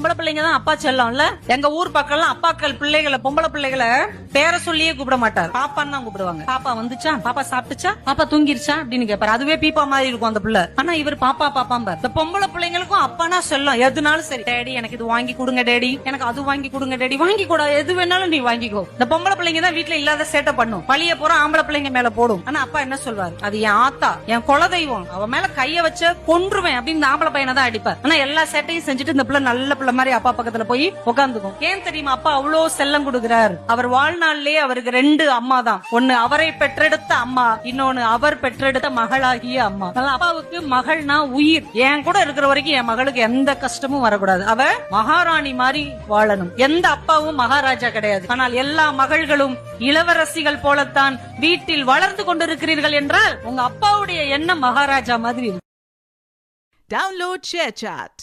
பொம்பளை பிள்ளைங்க தான் அப்பா செல்லம்ல. எங்க ஊர் பக்கம் அப்பாக்கள் பிள்ளைகளை பொம்பளை பிள்ளைகளை பேர சொல்லியே கூப்பிட மாட்டார், பாப்பான்னு தான் கூப்பிடுவாங்க. பாப்பா வந்துச்சா, பாப்பா சாப்பிட்டுச்சா, பாப்பா தூங்கிருச்சா அப்படின்னு கேட்பாரு. அதுவே பீப்பா மாதிரி இருக்கும் அந்த பிள்ளை. ஆனா இவர் பாப்பா பாப்பாம்பார். இந்த பொம்பளை பிள்ளைங்களுக்கும் அப்பானா செல்லம். எதுனாலும் சரி, டேடி எனக்கு இது வாங்கி கொடுங்க, டேடி எனக்கு அது வாங்கி கொடுங்க, டேடி வாங்கி கூட எது வேணாலும் நீ வாங்கிக்கோ. இந்த பொம்பளை பிள்ளைங்க தான் வீட்டுல இல்லாத சேட்டை பண்ணும், பழிய போற ஆம்பளை பிள்ளைங்க மேல போடும். ஆனா அப்பா என்ன சொல்வாரு, அது என் ஆத்தா, என் குலதெய்வம், அவ மேல கைய வச்ச கொன்றுவேன் அப்படின்னு இந்த ஆம்பளை பையனை தான் அடிப்பார். ஆனா எல்லா சேட்டையும் செஞ்சுட்டு இந்த பிள்ளை நல்ல பிள்ளை மாதிரி அப்பா பக்கத்துல போய் உட்காந்துக்கும். ஏன் தெரியுமா அப்பா அவ்வளவு செல்லம் கொடுக்கிறார்? அவர் வாழ்நாள்லயே அவருக்கு 2 அம்மா தான். ஒன்னு அவரை பெற்றெடுத்த அம்மா, இன்னொன்னு அவர் பெற்றெடுத்த மகளாகிய அம்மா. அப்பாவுக்கு மகள்னா உயிர். என் கூட இருக்கிற வரைக்கும் என் மகளுக்கு எந்த கஷ்டமும் வரக்கூடாது, அவ மகாராணி மாதிரி வாழணும். எந்த அப்பாவும் மகாராஜா கிடையாது. ஆனால் எல்லா மகள்களும் இளவரசிகள் போலத்தான் வீட்டில் வளர்ந்து கொண்டிருக்கிறீர்கள் என்றால் உங்க அப்பாவுடைய எண்ணம் மகாராஜா மாதிரி. Download ShareChat.